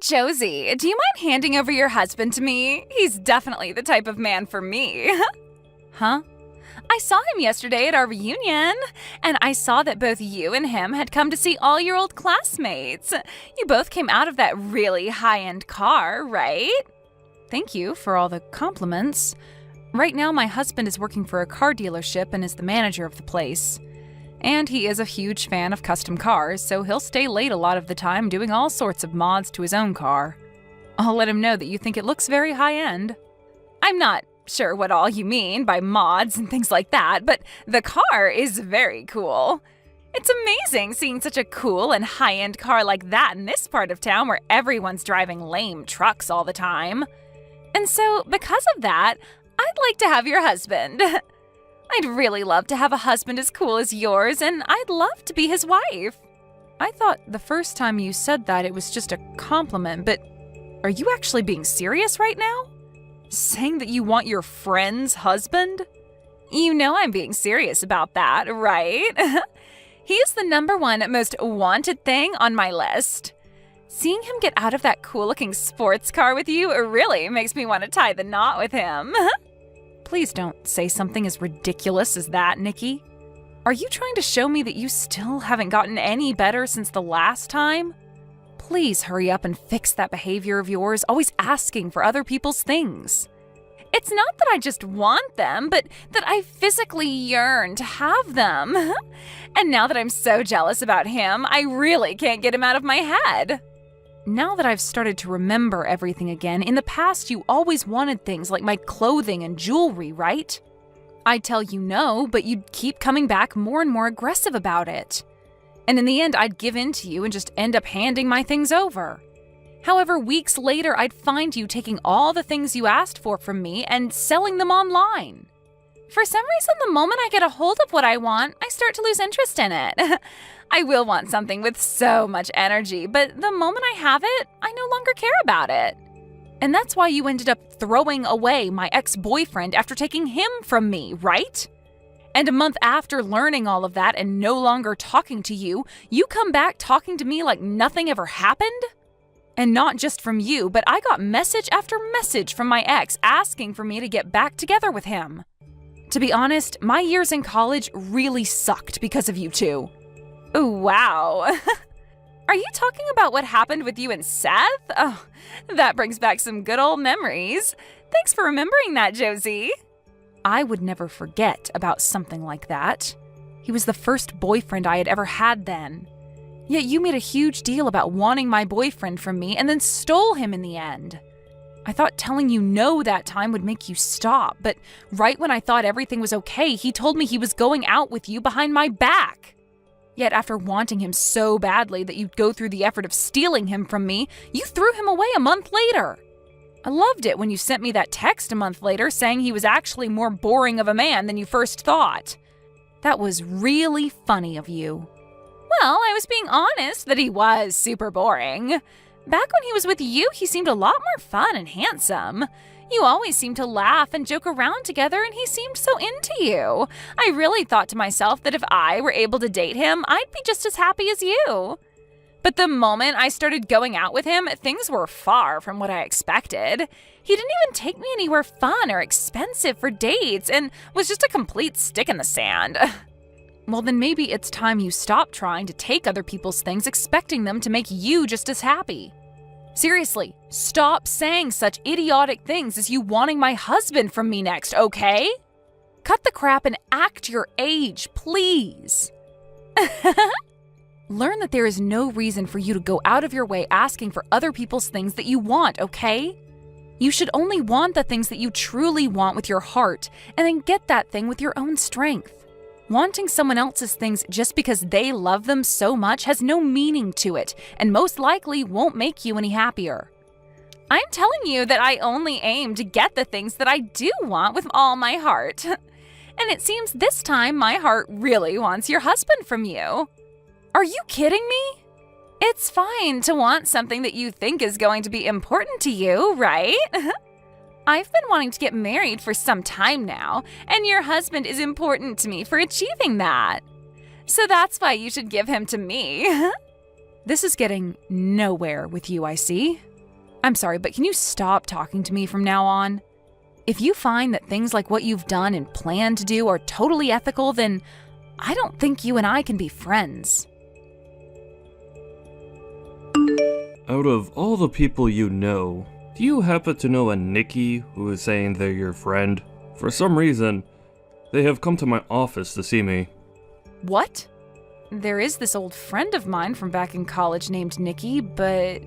Josie, do you mind handing over your husband to me? He's definitely the type of man for me. Huh? I saw him yesterday at our reunion, and I saw that both you and him had come to see all your old classmates. You both came out of that really high-end car, right? Thank you for all the compliments. Right now, my husband is working for a car dealership and is the manager of the place. And he is a huge fan of custom cars, so he'll stay late a lot of the time doing all sorts of mods to his own car. I'll let him know that you think it looks very high-end. I'm not sure what all you mean by mods and things like that, but the car is very cool. It's amazing seeing such a cool and high-end car like that in this part of town where everyone's driving lame trucks all the time. And so, because of that, I'd like to have your husband. I'd really love to have a husband as cool as yours, and I'd love to be his wife. I thought the first time you said that it was just a compliment, but are you actually being serious right now? Saying that you want your friend's husband? You know I'm being serious about that, right? He is the #1 most wanted thing on my list. Seeing him get out of that cool-looking sports car with you really makes me want to tie the knot with him. Please don't say something as ridiculous as that, Nikki. Are you trying to show me that you still haven't gotten any better since the last time? Please hurry up and fix that behavior of yours, always asking for other people's things. It's not that I just want them, but that I physically yearn to have them. And now that I'm so jealous about him, I really can't get him out of my head. Now that I've started to remember everything again, in the past you always wanted things like my clothing and jewelry, right? I'd tell you no, but you'd keep coming back more and more aggressive about it. And in the end, I'd give in to you and just end up handing my things over. However, weeks later, I'd find you taking all the things you asked for from me and selling them online. For some reason, the moment I get a hold of what I want, I start to lose interest in it. I will want something with so much energy, but the moment I have it, I no longer care about it. And that's why you ended up throwing away my ex-boyfriend after taking him from me, right? And a month after learning all of that and no longer talking to you, you come back talking to me like nothing ever happened? And not just from you, but I got message after message from my ex asking for me to get back together with him. To be honest, my years in college really sucked because of you two. Oh, wow. Are you talking about what happened with you and Seth? Oh, that brings back some good old memories. Thanks for remembering that, Josie. I would never forget about something like that. He was the first boyfriend I had ever had then. Yet you made a huge deal about wanting my boyfriend from me and then stole him in the end. I thought telling you no that time would make you stop, but right when I thought everything was okay, he told me he was going out with you behind my back. Yet after wanting him so badly that you'd go through the effort of stealing him from me, you threw him away a month later. I loved it when you sent me that text a month later saying he was actually more boring of a man than you first thought. That was really funny of you. Well, I was being honest that he was super boring. Back when he was with you, he seemed a lot more fun and handsome. You always seemed to laugh and joke around together, and he seemed so into you. I really thought to myself that if I were able to date him, I'd be just as happy as you. But the moment I started going out with him, things were far from what I expected. He didn't even take me anywhere fun or expensive for dates and was just a complete stick in the sand. Well, then maybe it's time you stop trying to take other people's things expecting them to make you just as happy. Seriously, stop saying such idiotic things as you wanting my husband from me next, okay? Cut the crap and act your age, please. Learn that there is no reason for you to go out of your way asking for other people's things that you want, okay? You should only want the things that you truly want with your heart, and then get that thing with your own strength. Wanting someone else's things just because they love them so much has no meaning to it, and most likely won't make you any happier. I'm telling you that I only aim to get the things that I do want with all my heart. And it seems this time my heart really wants your husband from you. Are you kidding me? It's fine to want something that you think is going to be important to you, right? I've been wanting to get married for some time now, and your husband is important to me for achieving that. So that's why you should give him to me. This is getting nowhere with you, I see. I'm sorry, but can you stop talking to me from now on? If you find that things like what you've done and plan to do are totally ethical, then I don't think you and I can be friends. Out of all the people you know, do you happen to know a Nikki who is saying they're your friend? For some reason, they have come to my office to see me. What? There is this old friend of mine from back in college named Nikki, but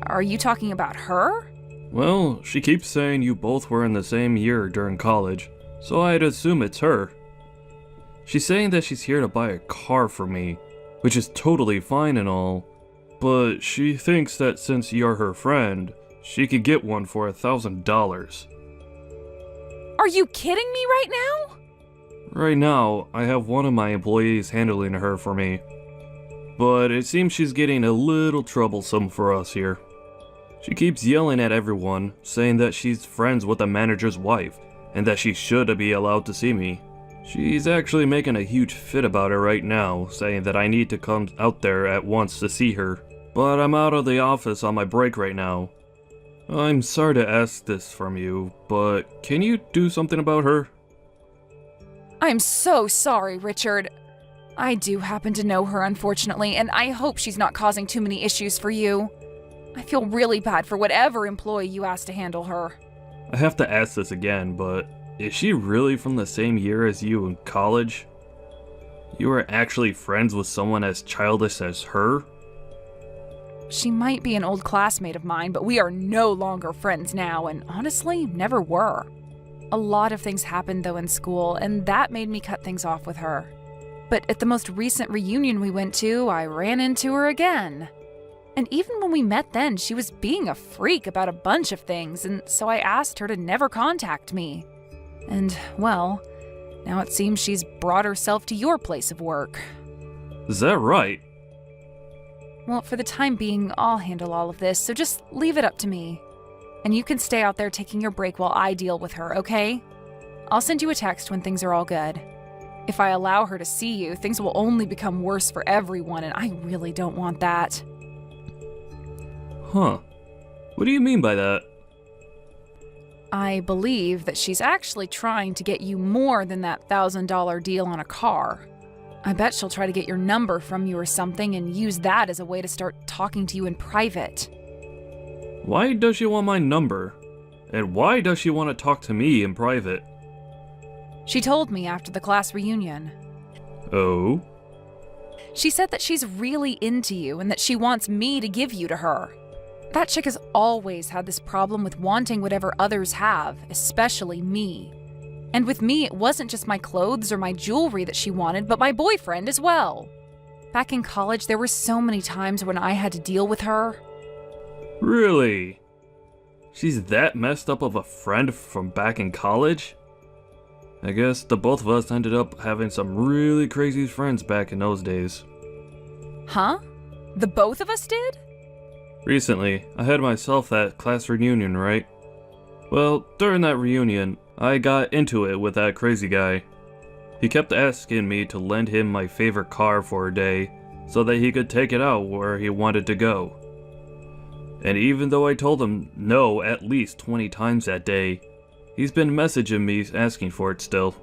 are you talking about her? Well, she keeps saying you both were in the same year during college, so I'd assume it's her. She's saying that she's here to buy a car for me, which is totally fine and all, but she thinks that since you're her friend, she could get one for $1,000. Are you kidding me right now? Right now, I have one of my employees handling her for me, but it seems she's getting a little troublesome for us here. She keeps yelling at everyone, saying that she's friends with the manager's wife, and that she should be allowed to see me. She's actually making a huge fit about it right now, saying that I need to come out there at once to see her. But I'm out of the office on my break right now. I'm sorry to ask this from you, but can you do something about her? I'm so sorry, Richard. I do happen to know her, unfortunately, and I hope she's not causing too many issues for you. I feel really bad for whatever employee you asked to handle her. I have to ask this again, but is she really from the same year as you in college? You are actually friends with someone as childish as her? She might be an old classmate of mine, but we are no longer friends now, and honestly, never were. A lot of things happened, though, in school, and that made me cut things off with her. But at the most recent reunion we went to, I ran into her again. And even when we met then, she was being a freak about a bunch of things, and so I asked her to never contact me. And, well, now it seems she's brought herself to your place of work. Is that right? Well, for the time being, I'll handle all of this, so just leave it up to me. And you can stay out there taking your break while I deal with her, okay? I'll send you a text when things are all good. If I allow her to see you, things will only become worse for everyone, and I really don't want that. Huh. What do you mean by that? I believe that she's actually trying to get you more than that $1,000 deal on a car. I bet she'll try to get your number from you or something and use that as a way to start talking to you in private. Why does she want my number? And why does she want to talk to me in private? She told me after the class reunion. Oh? She said that she's really into you and that she wants me to give you to her. That chick has always had this problem with wanting whatever others have, especially me. And with me, it wasn't just my clothes or my jewelry that she wanted, but my boyfriend as well. Back in college, there were so many times when I had to deal with her. Really? She's that messed up of a friend from back in college? I guess the both of us ended up having some really crazy friends back in those days. Huh? The both of us did? Recently, I had myself that class reunion, right? Well, during that reunion, I got into it with that crazy guy. He kept asking me to lend him my favorite car for a day, so that he could take it out where he wanted to go. And even though I told him no at least 20 times that day, he's been messaging me asking for it still.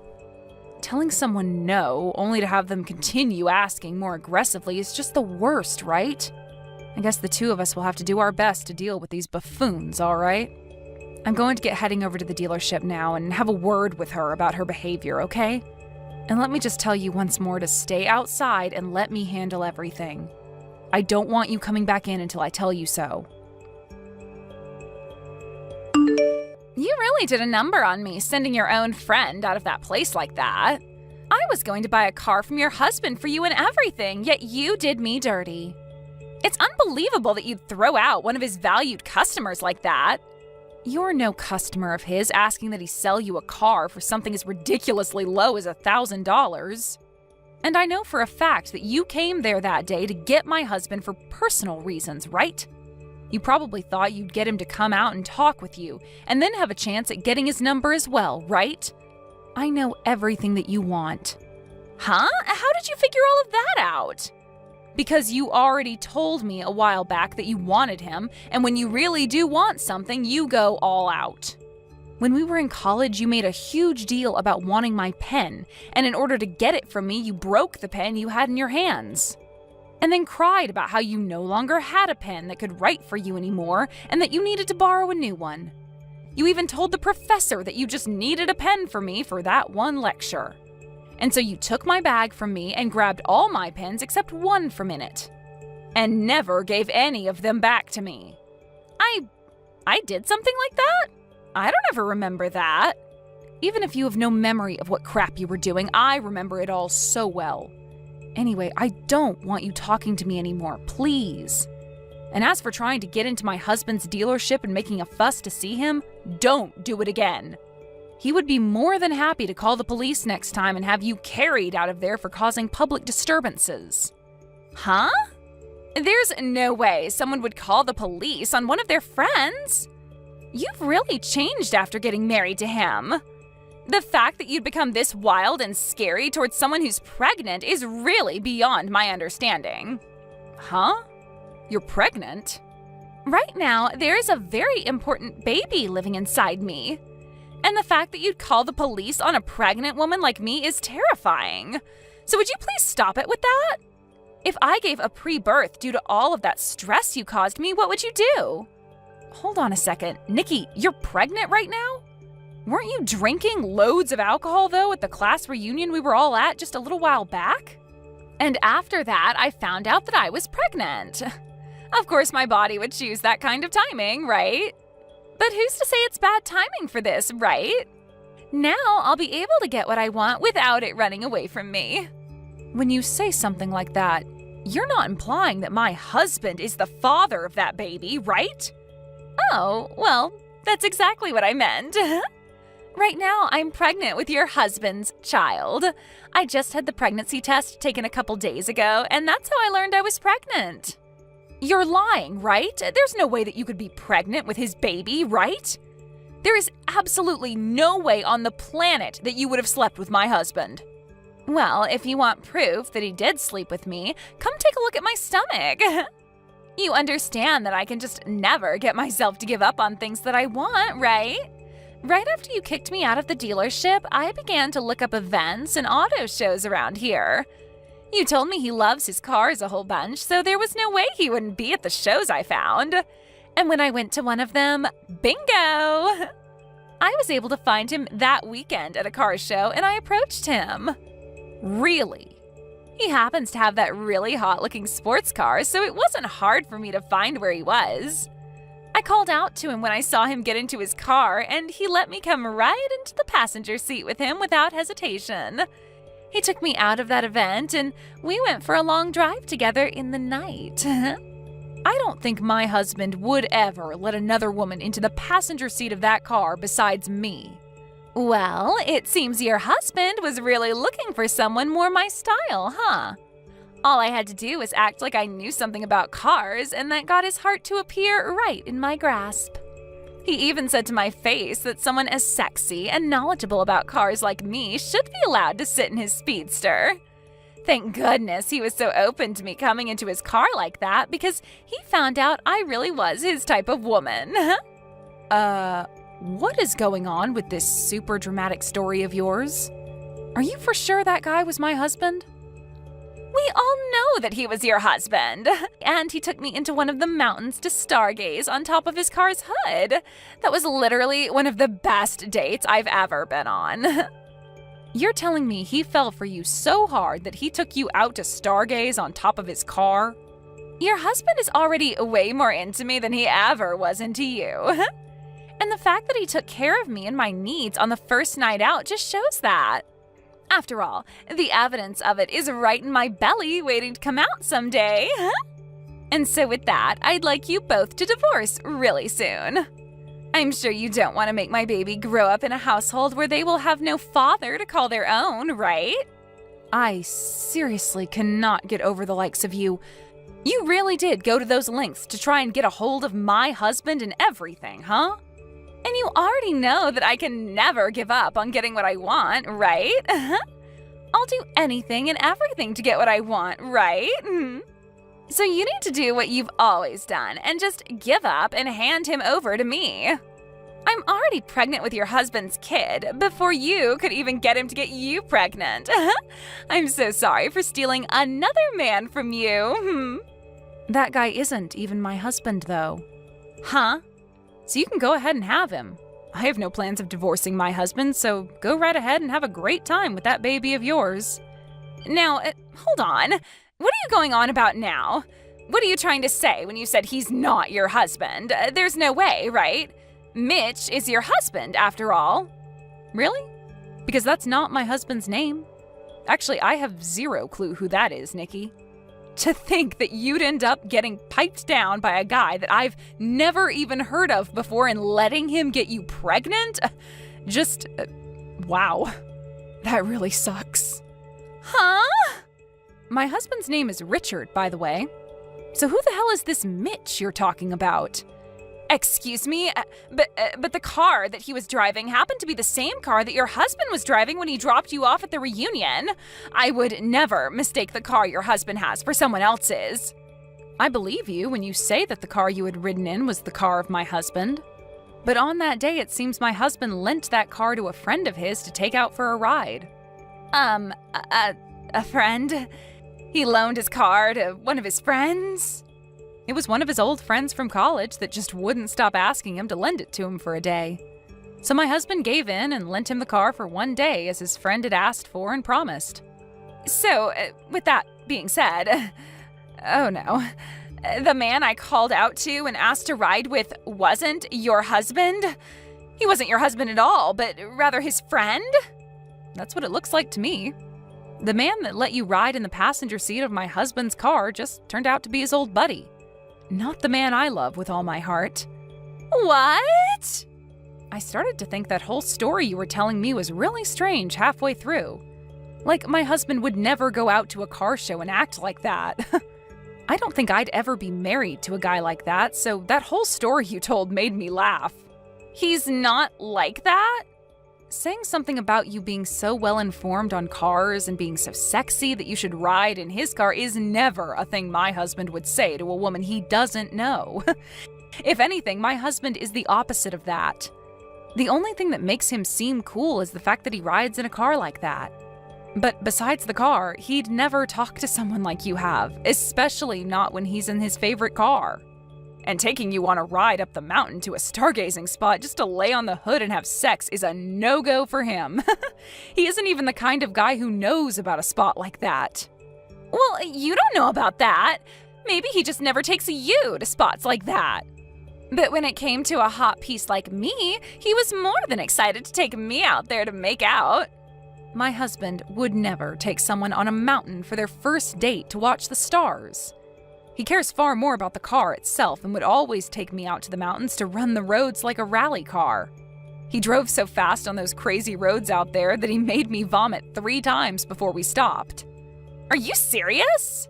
Telling someone no, only to have them continue asking more aggressively, is just the worst, right? I guess the two of us will have to do our best to deal with these buffoons, all right? I'm going to get heading over to the dealership now and have a word with her about her behavior, okay? And let me just tell you once more to stay outside and let me handle everything. I don't want you coming back in until I tell you so. You really did a number on me, sending your own friend out of that place like that. I was going to buy a car from your husband for you and everything, yet you did me dirty. It's unbelievable that you'd throw out one of his valued customers like that. You're no customer of his asking that he sell you a car for something as ridiculously low as $1,000. And I know for a fact that you came there that day to get my husband for personal reasons, right? You probably thought you'd get him to come out and talk with you, and then have a chance at getting his number as well, right? I know everything that you want. Huh? How did you figure all of that out? Because you already told me a while back that you wanted him, and when you really do want something, you go all out. When we were in college, you made a huge deal about wanting my pen, and in order to get it from me, you broke the pen you had in your hands. And then cried about how you no longer had a pen that could write for you anymore, and that you needed to borrow a new one. You even told the professor that you just needed a pen for me for that one lecture. And so you took my bag from me and grabbed all my pens except one from in it. And never gave any of them back to me. I did something like that? I don't ever remember that. Even if you have no memory of what crap you were doing, I remember it all so well. Anyway, I don't want you talking to me anymore, please. And as for trying to get into my husband's dealership and making a fuss to see him, don't do it again. He would be more than happy to call the police next time and have you carried out of there for causing public disturbances. Huh? There's no way someone would call the police on one of their friends. You've really changed after getting married to him. The fact that you'd become this wild and scary towards someone who's pregnant is really beyond my understanding. Huh? You're pregnant? Right now, there is a very important baby living inside me. And the fact that you'd call the police on a pregnant woman like me is terrifying. So would you please stop it with that? If I gave a pre-birth due to all of that stress you caused me, what would you do? Hold on a second. Nikki, you're pregnant right now? Weren't you drinking loads of alcohol, though, at the class reunion we were all at just a little while back? And after that, I found out that I was pregnant. Of course, my body would choose that kind of timing, right? But who's to say it's bad timing for this, right? Now I'll be able to get what I want without it running away from me. When you say something like that, you're not implying that my husband is the father of that baby, right? Oh, well, that's exactly what I meant. Right now, I'm pregnant with your husband's child. I just had the pregnancy test taken a couple days ago, and that's how I learned I was pregnant. You're lying, right? There's no way that you could be pregnant with his baby, right? There is absolutely no way on the planet that you would have slept with my husband. Well, if you want proof that he did sleep with me, come take a look at my stomach. You understand that I can just never get myself to give up on things that I want, right? Right after you kicked me out of the dealership, I began to look up events and auto shows around here. You told me he loves his cars a whole bunch, so there was no way he wouldn't be at the shows I found. And when I went to one of them, bingo! I was able to find him that weekend at a car show, and I approached him. Really? He happens to have that really hot-looking sports car, so it wasn't hard for me to find where he was. I called out to him when I saw him get into his car, and he let me come right into the passenger seat with him without hesitation. He took me out of that event, and we went for a long drive together in the night. I don't think my husband would ever let another woman into the passenger seat of that car besides me. Well, it seems your husband was really looking for someone more my style, huh? All I had to do was act like I knew something about cars, and that got his heart to appear right in my grasp. He even said to my face that someone as sexy and knowledgeable about cars like me should be allowed to sit in his speedster. Thank goodness he was so open to me coming into his car like that, because he found out I really was his type of woman. What is going on with this super dramatic story of yours? Are you for sure that guy was my husband? We all know that he was your husband, and he took me into one of the mountains to stargaze on top of his car's hood. That was literally one of the best dates I've ever been on. You're telling me he fell for you so hard that he took you out to stargaze on top of his car? Your husband is already way more into me than he ever was into you. And the fact that he took care of me and my needs on the first night out just shows that. After all, the evidence of it is right in my belly waiting to come out someday. And so with that, I'd like you both to divorce really soon. I'm sure you don't want to make my baby grow up in a household where they will have no father to call their own, right? I seriously cannot get over the likes of you. You really did go to those lengths to try and get a hold of my husband and everything, huh? And you already know that I can never give up on getting what I want, right? I'll do anything and everything to get what I want, right? So you need to do what you've always done and just give up and hand him over to me. I'm already pregnant with your husband's kid before you could even get him to get you pregnant. I'm so sorry for stealing another man from you. That guy isn't even my husband, though. Huh? So you can go ahead and have him. I have no plans of divorcing my husband, so go right ahead and have a great time with that baby of yours. Now, hold on. What are you going on about now? What are you trying to say when you said he's not your husband? There's no way, right? Mitch is your husband, after all. Really? Because that's not my husband's name. Actually, I have zero clue who that is, Nikki. To think that you'd end up getting piped down by a guy that I've never even heard of before and letting him get you pregnant? Just, wow. That really sucks. Huh? My husband's name is Richard, by the way. So who the hell is this Mitch you're talking about? Excuse me, but the car that he was driving happened to be the same car that your husband was driving when he dropped you off at the reunion. I would never mistake the car your husband has for someone else's. I believe you when you say that the car you had ridden in was the car of my husband. But on that day, it seems my husband lent that car to a friend of his to take out for a ride. A friend? He loaned his car to one of his friends? It was one of his old friends from college that just wouldn't stop asking him to lend it to him for a day. So my husband gave in and lent him the car for one day as his friend had asked for and promised. So, with that being said, oh no, the man I called out to and asked to ride with wasn't your husband? He wasn't your husband at all, but rather his friend? That's what it looks like to me. The man that let you ride in the passenger seat of my husband's car just turned out to be his old buddy. Not the man I love with all my heart. What? I started to think that whole story you were telling me was really strange halfway through. Like my husband would never go out to a car show and act like that. I don't think I'd ever be married to a guy like that, so that whole story you told made me laugh. He's not like that? Saying something about you being so well informed on cars and being so sexy that you should ride in his car is never a thing my husband would say to a woman he doesn't know. If anything, my husband is the opposite of that. The only thing that makes him seem cool is the fact that he rides in a car like that. But besides the car, he'd never talk to someone like you have, especially not when he's in his favorite car. And taking you on a ride up the mountain to a stargazing spot just to lay on the hood and have sex is a no-go for him. He isn't even the kind of guy who knows about a spot like that. Well, you don't know about that. Maybe he just never takes you to spots like that. But when it came to a hot piece like me, he was more than excited to take me out there to make out. My husband would never take someone on a mountain for their first date to watch the stars. He cares far more about the car itself and would always take me out to the mountains to run the roads like a rally car. He drove so fast on those crazy roads out there that he made me vomit 3 times before we stopped. Are you serious?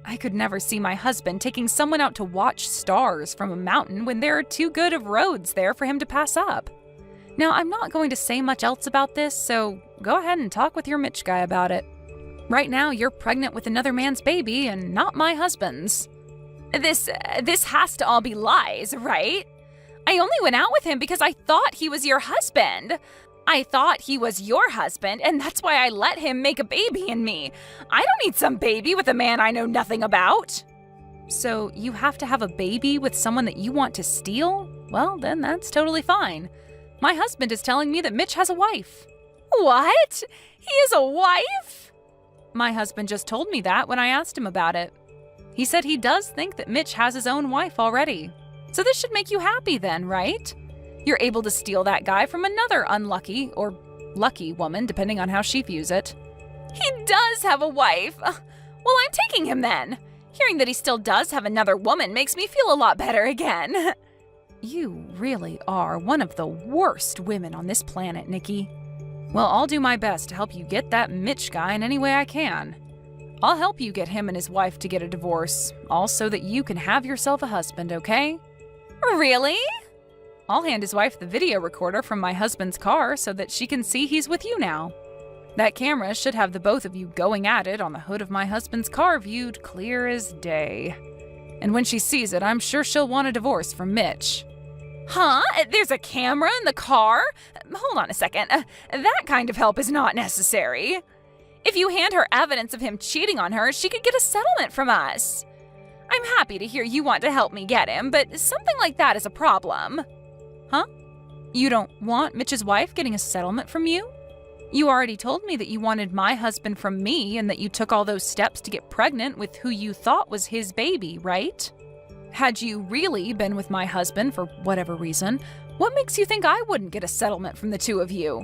I could never see my husband taking someone out to watch stars from a mountain when there are too good of roads there for him to pass up. Now, I'm not going to say much else about this, so go ahead and talk with your Mitch guy about it. Right now, you're pregnant with another man's baby and not my husband's. This has to all be lies, right? I only went out with him because I thought he was your husband. I thought he was your husband, and that's why I let him make a baby in me. I don't need some baby with a man I know nothing about. So you have to have a baby with someone that you want to steal? Well, then that's totally fine. My husband is telling me that Mitch has a wife. What? He has a wife? My husband just told me that when I asked him about it. He said he does think that Mitch has his own wife already. So this should make you happy then, right? You're able to steal that guy from another unlucky or lucky woman, depending on how she views it. He does have a wife. Well, I'm taking him then. Hearing that he still does have another woman makes me feel a lot better again. You really are one of the worst women on this planet, Nikki. Well, I'll do my best to help you get that Mitch guy in any way I can. I'll help you get him and his wife to get a divorce, all so that you can have yourself a husband, okay? Really? I'll hand his wife the video recorder from my husband's car so that she can see he's with you now. That camera should have the both of you going at it on the hood of my husband's car viewed clear as day. And when she sees it, I'm sure she'll want a divorce from Mitch. Huh? There's a camera in the car? Hold on a second. That kind of help is not necessary. If you hand her evidence of him cheating on her, she could get a settlement from us. I'm happy to hear you want to help me get him, but something like that is a problem. Huh? You don't want Mitch's wife getting a settlement from you? You already told me that you wanted my husband from me and that you took all those steps to get pregnant with who you thought was his baby, right? Had you really been with my husband for whatever reason, what makes you think I wouldn't get a settlement from the two of you?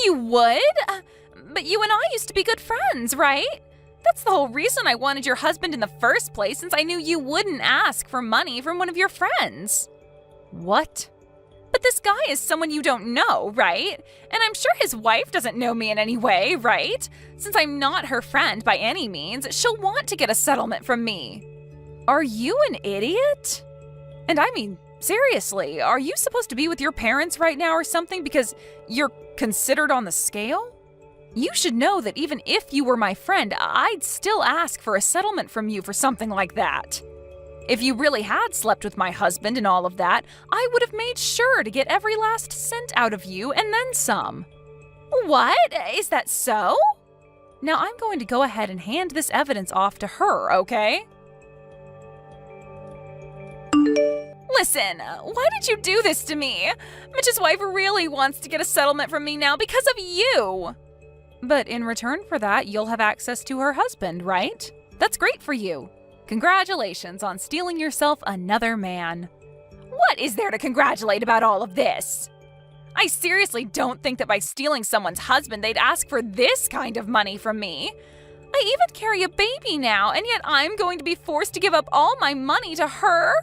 You would? But you and I used to be good friends, right? That's the whole reason I wanted your husband in the first place, since I knew you wouldn't ask for money from one of your friends. What? But this guy is someone you don't know, right? And I'm sure his wife doesn't know me in any way, right? Since I'm not her friend by any means, she'll want to get a settlement from me. Are you an idiot? And I mean, seriously, are you supposed to be with your parents right now or something because you're considered on the scale? You should know that even if you were my friend, I'd still ask for a settlement from you for something like that. If you really had slept with my husband and all of that, I would have made sure to get every last cent out of you and then some. What? Is that so? Now I'm going to go ahead and hand this evidence off to her, okay? Listen, why did you do this to me? Mitch's wife really wants to get a settlement from me now because of you. But in return for that, you'll have access to her husband, right? That's great for you. Congratulations on stealing yourself another man. What is there to congratulate about all of this? I seriously don't think that by stealing someone's husband, they'd ask for this kind of money from me. I even carry a baby now, and yet I'm going to be forced to give up all my money to her.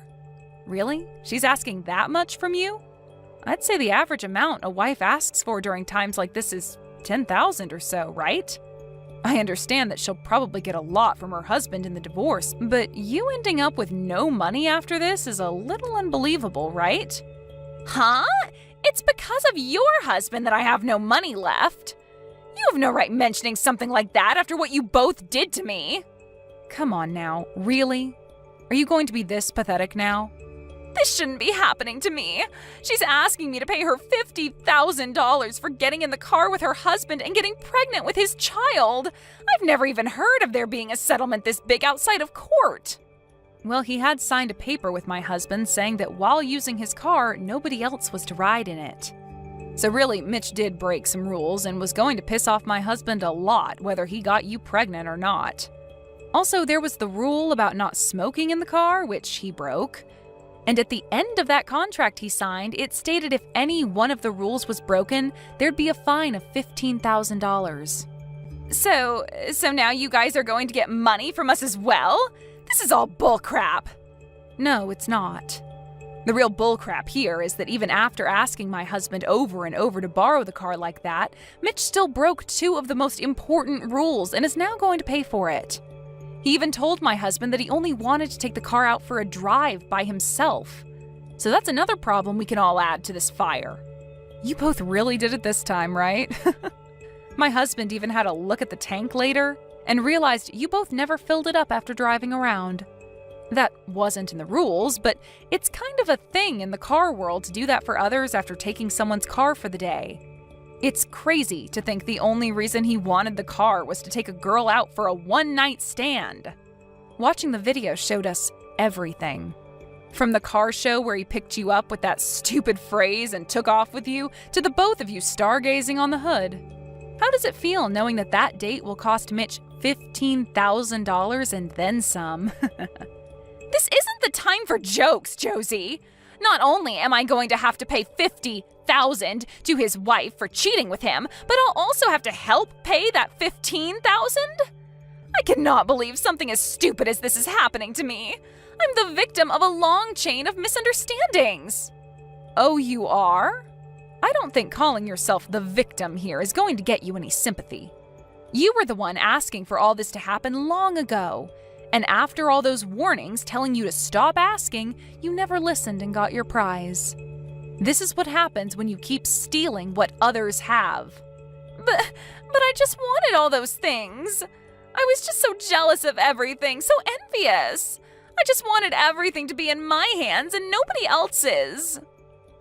Really? She's asking that much from you? I'd say the average amount a wife asks for during times like this is $10,000 or so, right? I understand that she'll probably get a lot from her husband in the divorce, but you ending up with no money after this is a little unbelievable, right? Huh? It's because of your husband that I have no money left. You have no right mentioning something like that after what you both did to me. Come on now, really? Are you going to be this pathetic now? This shouldn't be happening to me. She's asking me to pay her $50,000 for getting in the car with her husband and getting pregnant with his child. I've never even heard of there being a settlement this big outside of court. Well, he had signed a paper with my husband saying that while using his car, nobody else was to ride in it. So really, Mitch did break some rules and was going to piss off my husband a lot, whether he got you pregnant or not. Also, there was the rule about not smoking in the car, which he broke. And at the end of that contract he signed, it stated if any one of the rules was broken, there'd be a fine of $15,000. So now you guys are going to get money from us as well? This is all bullcrap. No, it's not. The real bullcrap here is that even after asking my husband over and over to borrow the car like that, Mitch still broke two of the most important rules and is now going to pay for it. He even told my husband that he only wanted to take the car out for a drive by himself. So that's another problem we can all add to this fire. You both really did it this time, right? My husband even had a look at the tank later and realized you both never filled it up after driving around. That wasn't in the rules, but it's kind of a thing in the car world to do that for others after taking someone's car for the day. It's crazy to think the only reason he wanted the car was to take a girl out for a one-night stand. Watching the video showed us everything. From the car show where he picked you up with that stupid phrase and took off with you, to the both of you stargazing on the hood. How does it feel knowing that that date will cost Mitch $15,000 and then some? This isn't the time for jokes, Josie. Not only am I going to have to pay $50,000 to his wife for cheating with him, but I'll also have to help pay that $15,000? I cannot believe something as stupid as this is happening to me. I'm the victim of a long chain of misunderstandings. Oh, you are? I don't think calling yourself the victim here is going to get you any sympathy. You were the one asking for all this to happen long ago. And after all those warnings telling you to stop asking, you never listened and got your prize. This is what happens when you keep stealing what others have. But I just wanted all those things. I was just so jealous of everything, so envious. I just wanted everything to be in my hands and nobody else's.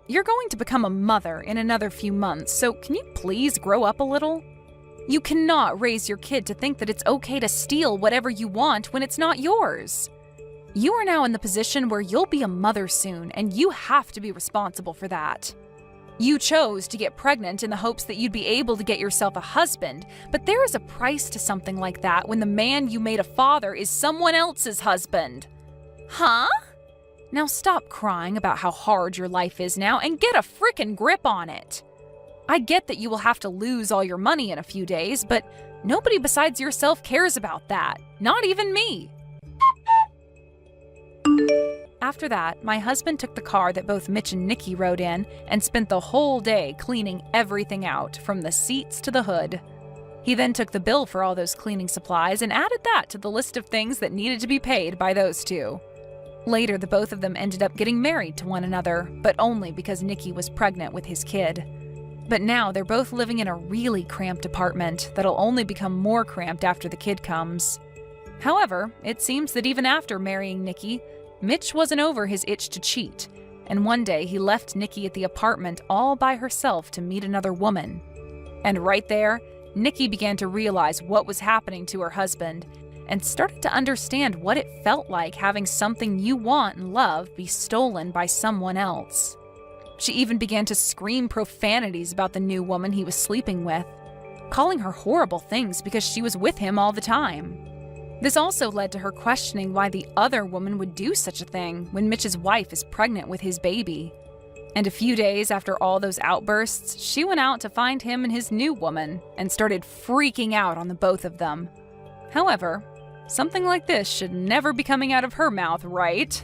You're going to become a mother in another few months, so can you please grow up a little? You cannot raise your kid to think that it's okay to steal whatever you want when it's not yours. You are now in the position where you'll be a mother soon, and you have to be responsible for that. You chose to get pregnant in the hopes that you'd be able to get yourself a husband, but there is a price to something like that when the man you made a father is someone else's husband. Huh? Now stop crying about how hard your life is now and get a frickin' grip on it. I get that you will have to lose all your money in a few days, but nobody besides yourself cares about that. Not even me. After that, my husband took the car that both Mitch and Nikki rode in and spent the whole day cleaning everything out, from the seats to the hood. He then took the bill for all those cleaning supplies and added that to the list of things that needed to be paid by those two. Later, the both of them ended up getting married to one another, but only because Nikki was pregnant with his kid. But now they're both living in a really cramped apartment that'll only become more cramped after the kid comes. However, it seems that even after marrying Nikki, Mitch wasn't over his itch to cheat, and one day he left Nikki at the apartment all by herself to meet another woman. And right there, Nikki began to realize what was happening to her husband and started to understand what it felt like having something you want and love be stolen by someone else. She even began to scream profanities about the new woman he was sleeping with, calling her horrible things because she was with him all the time. This also led to her questioning why the other woman would do such a thing when Mitch's wife is pregnant with his baby. And a few days after all those outbursts, she went out to find him and his new woman and started freaking out on the both of them. However, something like this should never be coming out of her mouth, right?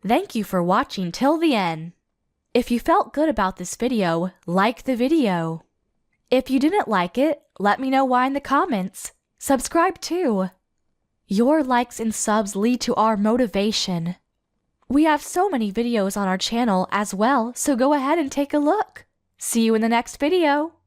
Thank you for watching till the end. If you felt good about this video, like the video. If you didn't like it, let me know why in the comments. Subscribe too. Your likes and subs lead to our motivation. We have so many videos on our channel as well, so go ahead and take a look. See you in the next video.